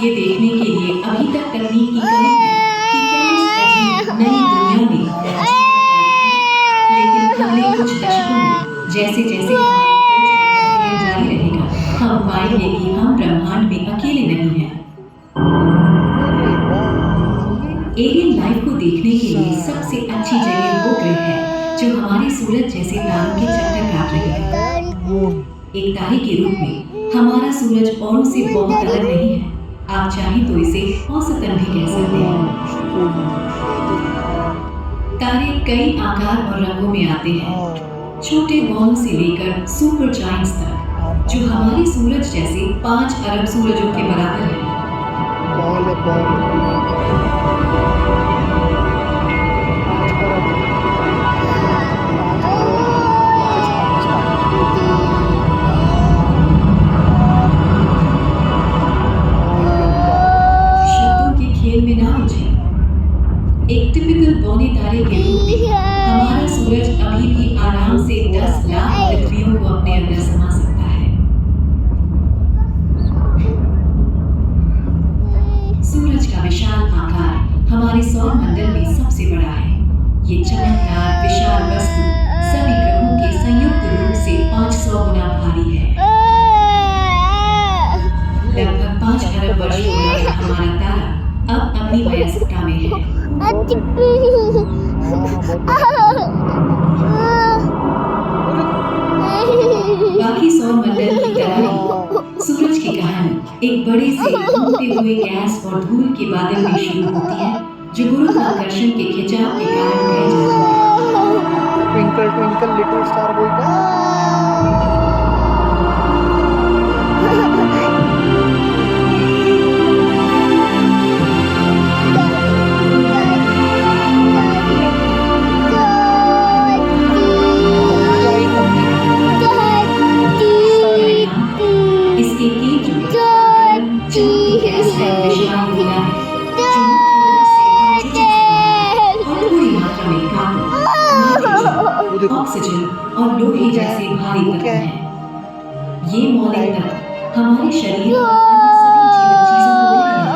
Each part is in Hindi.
ये देखने के लिए अभी तक तकनीक की कमी है कि क्या इस अजीब नई दुनिया में जीवन है। लेकिन अगले कुछ दशकों में जैसे जैसे हमारी खोज का प्रक्रिया जारी रहेगा, हम पाएंगे कि हम ब्रह्मांड में अकेले नहीं हैं। एलियन लाइफ को देखने के लिए सबसे अच्छी जगह वो ग्रह है जो हमारे सूरज जैसे तारों के चक्कर काट रहे हैं। एक तारे के रूप में हमारा सूरज औरों से बहुत अलग नहीं है। आप चाहें तो इसे औसतन भी कह सकते हैं। तारे कई आकार और रंगों में आते हैं, छोटे बॉल से लेकर सुपर जायंट्स तक, जो हमारे सूरज जैसे 5 अरब सूरजों के बराबर है। में ना उलझे। एक टिपिकल बौने तारे के रूप में हमारा सूरज अभी भी आराम से 10 लाख पृथ्वियों को अपने अंदर समा सकता है। सूरज का विशाल आकार हमारे सौर मंडल में सबसे बड़ा है। ये चमकदार विशाल वस्तु सभी ग्रहों के संयुक्त रूप से 500 गुना भारी है। लगभग 5 अरब वर्ष पुराना हमारा तारा अब अपनी वयस्कता में है। बाकी सौर मंडल की तरह सूरज की कहानी एक बड़े से घूमते हुए गैस और धूल के बादल में शुरू होती है, जो गुरुत्वाकर्षण के खिंचाव के कारण बह जाती है। ट्विंकल ट्विंकल लिटिल स्टार बोलते हैं। ऑक्सीजन और लोहे जैसे भारी तत्व हैं। ये मौलिक तत्व हमारे शरीर और अन्य सभी जीवित चीजों को मिलकर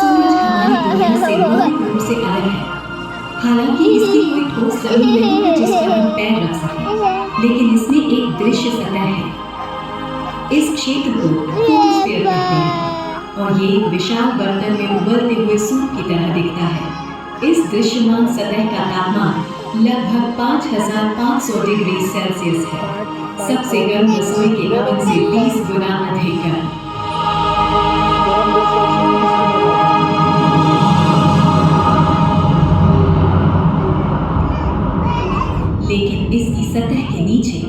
सूरज हमारी दुनिया से मौलिक रूप से अलग है। हालांकि इसकी कोई ठोस जमीन नहीं है जिस पर हम पैर रख सकें, लेकिन इसमें एक दृश्य सतह है। इस क्षेत्र को फोटोस्फीयर कहते हैं और ये एक विशाल बर्तन में उबलते हुए सूप की तरह दिखता है। इस दृश्यमान सतह का तापमान लगभग 5500 डिग्री सेल्सियस है, सबसे गर्म रसोई के ओवन से 20 गुना अधिक गर्म। लेकिन इसकी सतह के नीचे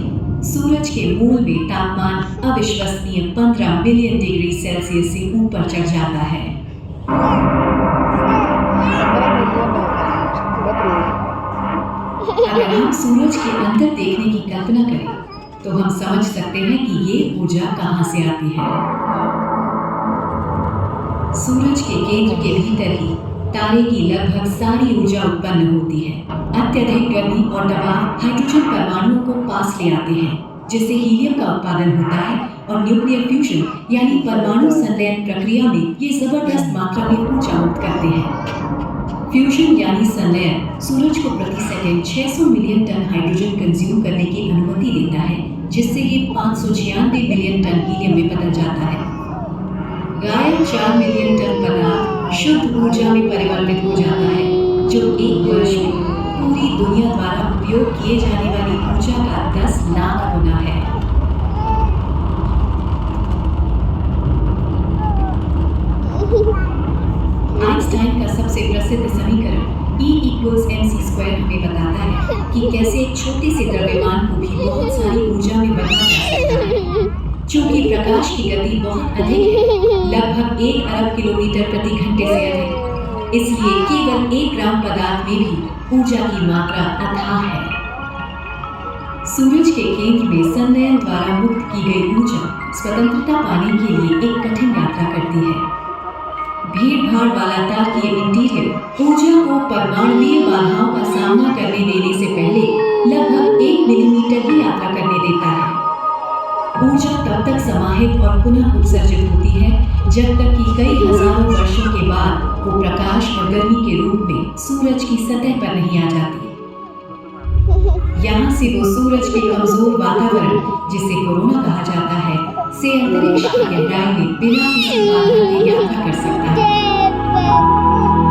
सूरज के मूल में तापमान अविश्वसनीय 15 बिलियन डिग्री सेल्सियस से ऊपर चढ़ जाता है। अगर हम सूरज के अंदर देखने की कल्पना करें तो हम समझ सकते हैं कि ये ऊर्जा कहां से आती है। सूरज के केंद्र के भीतर ही तारे की लगभग सारी ऊर्जा उत्पन्न होती है। अत्यधिक गर्मी और दबाव हाइड्रोजन परमाणुओं को पास ले आते हैं, जिससे हीलियम का उत्पादन होता है और न्यूक्लियर फ्यूजन यानी परमाणु संलयन प्रक्रिया में ये जबरदस्त मात्रा में ऊर्जा मुक्त करते हैं। फ्यूजन यानी संलयन सूरज को प्रति second 600 million ton hydrogen consume करने की अनुमति देता है, जिससे ये 596 मिलियन टन हीलियम में बदल जाता है। गायब 4 मिलियन टन पदार्थ शुद्ध ऊर्जा में परिवर्तित हो जाता है, जो एक वर्ष में पूरी दुनिया द्वारा उपयोग किए जाने वाली ऊर्जा का 10 लाख गुना है। आइंस्टाइन का सबसे प्रसिद्ध समीकरण E=mc² हमें बताता है कि कैसे एक छोटे से द्रव्यमान को भी बहुत सारी ऊर्जा में बदला जा सकता है। चूंकि प्रकाश की गति बहुत अधिक है, लगभग 1 अरब किलोमीटर प्रति घंटे से अधिक, इसलिए केवल 1 ग्राम पदार्थ में भी ऊर्जा की मात्रा अथाह है। सूरज के केंद्र में संलयन द्वारा मुक्त की गई ऊर्जा स्वतंत्रता पाने के लिए एक कठिन यात्रा करती है। भीड़-भाड़ वाला तार्किक इंटीरियर ऊर्जा को परमाणुीय बाधाओं का सामना करने देने से पहले लगभग 1 मिलीमीटर की यात्रा करने देता है। ऊर्जा तब तक समाहित और पुनः उत्सर्जित होती है जब तक कि कई हजारों वर्षों के बाद वो प्रकाश और गर्मी के रूप में सूरज की सतह पर नहीं आ जाती। यहाँ से वो सूरज के कमजोर वातावरण, जिसे कोरोना कहा जाता है, से अंतरिक्ष की गहराई में बिना किसी बाधा के यात्रा कर सकता है।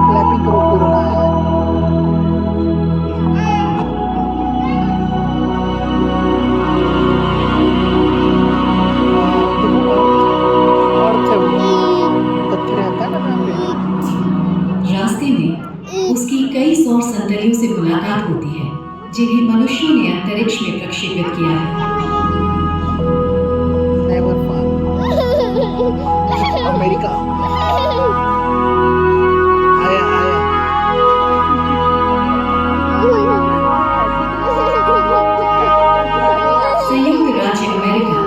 क्लैपिंग करो कोरोना है। अर्थ है वो, पत्थर रहता है ना वहाँ पे। रास्ते में उसकी कई सौर संतरियों से मुलाकात होती है जिन्हें मनुष्यों ने अंतरिक्ष में प्रक्षेपित किया है। Never fall. अमेरिका आया आया। संयुक्त राज्य अमेरिका,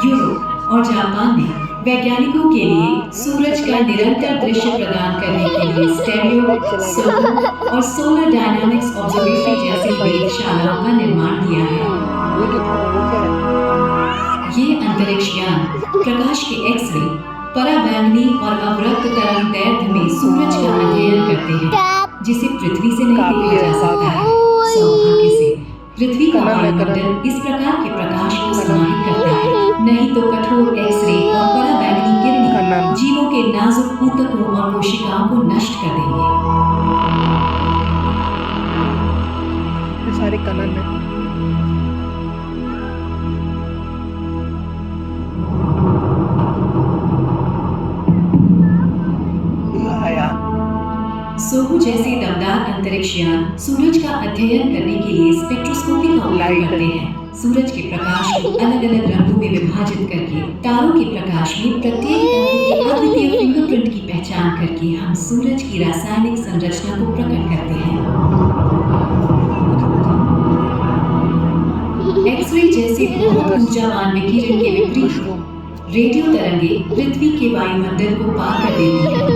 यूरोप और जापान ने वैज्ञानिकों के लिए सूरज का निरंतर दृश्य प्रदान करने के लिए स्टेरियो, सोलर और सोलर डायनामिक्स ऑब्जर्वेटरी जैसी वेधशालाओं का निर्माण किया है। वो क्या है? ये अंतरिक्ष यान प्रकाश के एक्स-रे, पराबैंगनी और अवरक्त तरंग दैर्ध्य में सूरज का अध्ययन करते हैं, जिसे पृथ्वी से नहीं देखा जा सकता है। सौभाग्य से पृथ्वी का वायुमंडल इस प्रकार के प्रकाश को समाहित करता है, नहीं तो कठोर एक्स-रे और पराबैंगनी किरणें जीवों के नाजुक ऊतकों और कोशिकाओं को नष्ट कर देंगे। ये सारे कलन है। सोहू जैसे दमदार अंतरिक्ष यान सूरज का अध्ययन करने के लिए स्पेक्ट्रोस्कोपी का उपयोग करते हैं। सूरज के प्रकाश को अलग-अलग रंगों में विभाजित करके तारों के प्रकाश में प्रत्येक तत्व के अद्वितीय फिंगरप्रिंट की पहचान करके हम सूरज की रासायनिक संरचना को प्रकट करते हैं। एक्स-रे जैसे बहुत ऊर्जावान विकिरण के विपरीत रेडियो तरंगे पृथ्वी के वायुमंडल को पार कर देती हैं।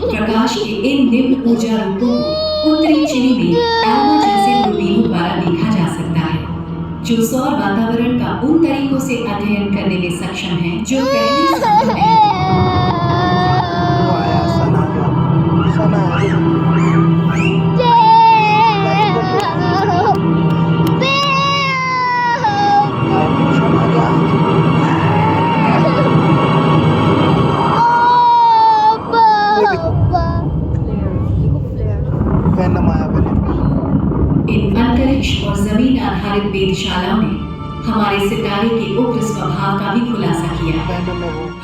प्रकाश के इन निम्न ऊर्जा रूपों को उत्तरी चिली में एल्मा जैसे दूरबीनों द्वारा देखा जा सकता है, जो सौर वातावरण का उन तरीकों से अध्ययन करने में सक्षम है जो पहले संभव नहीं थे। वो आया सना इन अंतरिक्ष और जमीन आधारित वेधशालाओं ने हमारे सितारे के उग्र स्वभाव का भी खुलासा किया है।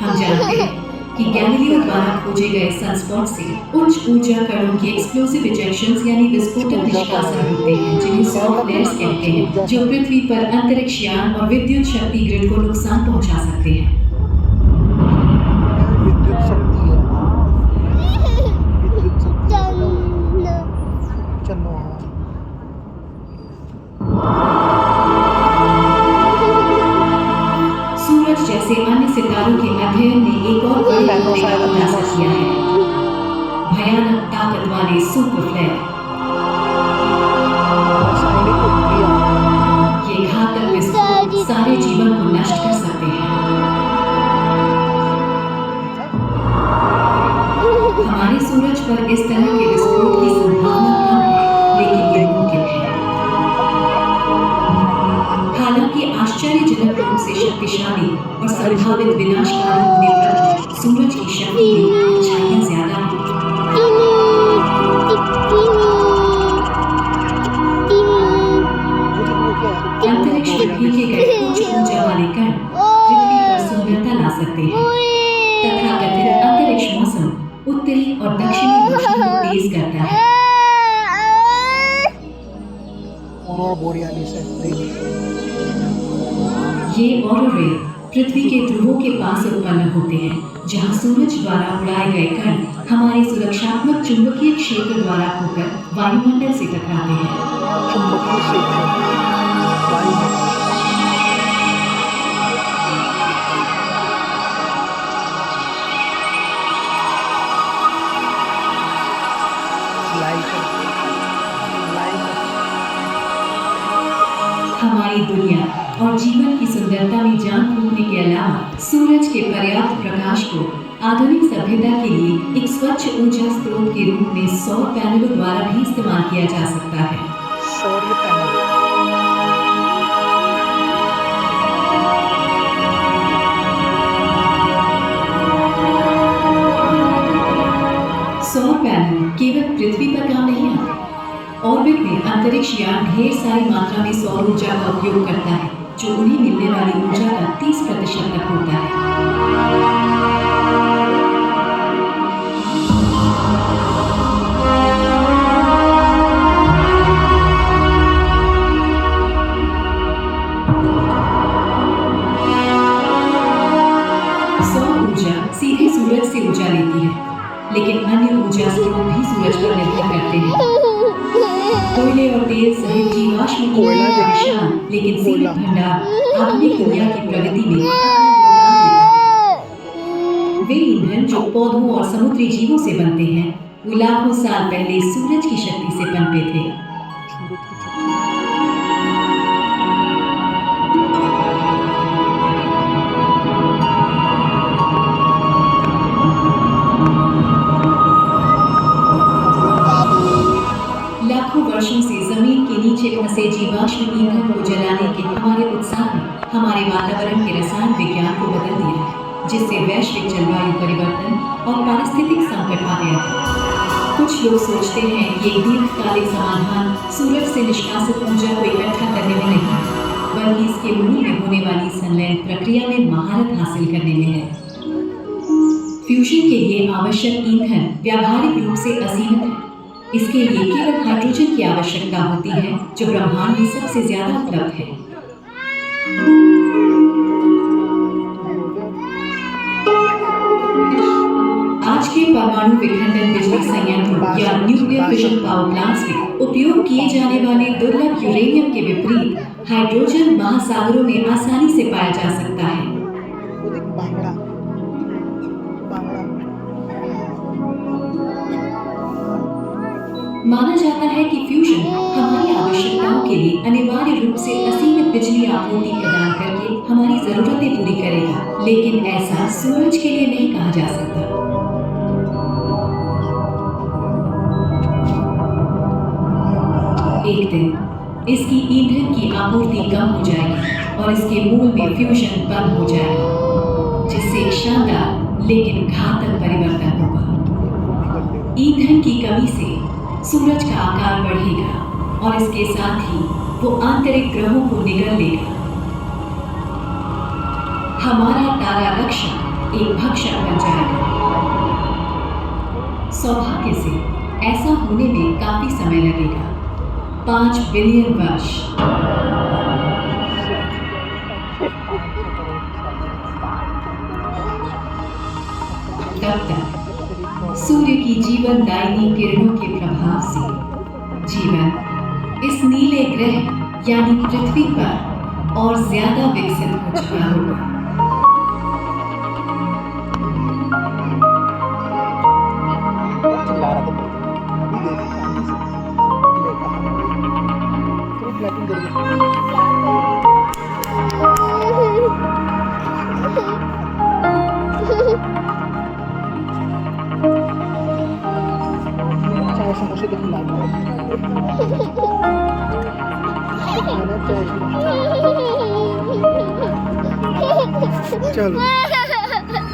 हम जानते हैं कि गैलीलियो द्वारा खोजे गए सनस्पॉट से उच्च ऊर्जा कणों की एक्सप्लोसिव इजेक्शंस यानी विस्फोटक निष्कासन होते हैं, जिन्हें सॉफ्ट फ्लेयर्स कहते हैं, जो पृथ्वी पर अंतरिक्ष यान और विद्युत शक्ति ग्रिड को नुकसान पहुंचा सकते हैं। विद्युत शक्ति है। विद्युत शक्ति चलो सूरज जैसे अन्य सितारों के अध्ययन ने एक और बड़े मुद्दे का खुलासा किया है, भयानक ताकत वाले सुपर फ्लेयर। ये घातक विस्फोट सारे जीवन को नष्ट कर सकते हैं। हमारे सूरज पर इस तरह के विस्फोट की संभावना कम है, लेकिन ये मुमकिन है। हालांकि आश्चर्यजनक रूप से शक्तिशाली और संभावित विनाशकारी होने पर सूरज की शक्ति में अच्छाइयां ज्यादा हैं। अंतरिक्ष में भेजे गए उच्च ऊर्जा वाले कण पृथ्वी पर सुंदरता ला सकते हैं। तथाकथित अंतरिक्ष मौसम उत्तरी और दक्षिणी रोशनी को तेज करता है। और बोरियालिस है। ये ऑरोरे पृथ्वी के ध्रुवों के पास उत्पन्न होते हैं, जहां सूरज द्वारा उड़ाए गए कण हमारे सुरक्षात्मक चुंबकीय क्षेत्र द्वारा होकर वायुमंडल से टकराते हैं। चुंबकीय क्षेत्र वायुमंडल। हमारी दुनिया और जीवन की सुंदरता में जान फूंकने के अलावा सूरज के पर्याप्त प्रकाश को आधुनिक सभ्यता के लिए एक स्वच्छ ऊर्जा स्रोत के रूप में सौर पैनलों द्वारा भी इस्तेमाल किया जा सकता है। सौर पैनल। सौर पैनल केवल पृथ्वी पर काम नहीं आते। ऑर्बिट में अंतरिक्ष यान ढेर सारी मात्रा में सौर ऊर्जा का उपयोग करता है, जो उन्हें मिलने वाली ऊर्जा का 30% तक होता है। सौर ऊर्जा सीधे सूरज से ऊर्जा लेती है, लेकिन अन्य ऊर्जा स्रोत भी सूरज पर निर्भर करते हैं। कोयले और तेल सहित जीवाश्म ईंधन का विशाल लेकिन सीमित भंडार आधुनिक दुनिया की प्रगति में अपना योगदान देता है। वे ईंधन जो पौधों और समुद्री जीवों से बनते हैं, वो लाखों साल पहले सूरज की शक्ति से पनपे थे। लाखों वर्षों से जमीन के नीचे फंसे जीवाश्म ईंधन को जलाने के हमारे उत्साह ने हमारे वातावरण के रसायन विज्ञान को बदल दिया है, जिससे वैश्विक जलवायु परिवर्तन और पारिस्थितिक संकट आ गया है। कुछ लोग सोचते हैं कि एक दीर्घकालिक समाधान सूरज से निष्कासित ऊर्जा को इकट्ठा करने में नहीं है, बल्कि इसके मूल में होने वाली संलयन प्रक्रिया में महारत हासिल करने में है। फ्यूजन के लिए आवश्यक ईंधन व्यावहारिक रूप से असीमित है। इसके लिए केवल हाइड्रोजन की आवश्यकता होती है, जो ब्रह्मांड में सबसे ज्यादा उपलब्ध है। आज के परमाणु विखंडन बिजली संयंत्रों या न्यूक्लियर फिशन पावर प्लांट्स में उपयोग किए जाने वाले दुर्लभ यूरेनियम के विपरीत हाइड्रोजन महासागरों में आसानी से पाया जा सकता है। बांगड़ा बांगड़ा माना जाता है कि फ्यूजन हमारी आवश्यकताओं के लिए अनिवार्य रूप से असीमित बिजली आपूर्ति प्रदान करके हमारी जरूरतें पूरी करेगा, लेकिन ऐसा सूरज के लिए नहीं कहा जा सकता। एक दिन इसकी ईंधन की आपूर्ति कम हो जाएगी और इसके मूल में फ्यूजन बंद हो जाएगा, जिससे एक शानदार लेकिन घातक परिवर्तन होगा। ईंधन की कमी से सूरज का आकार बढ़ेगा और इसके साथ ही वो आंतरिक ग्रहों को निगल लेगा। हमारा तारा रक्षक एक भक्षक बन जाएगा। सौभाग्य से ऐसा होने में काफी समय लगेगा, 5 बिलियन वर्ष। तब तक सूर्य की जीवनदायिनी किरणों के प्रभाव से जीवन इस नीले ग्रह यानी पृथ्वी पर और ज्यादा विकसित हो चुका होगा। समोसे तो खिला दो। चलो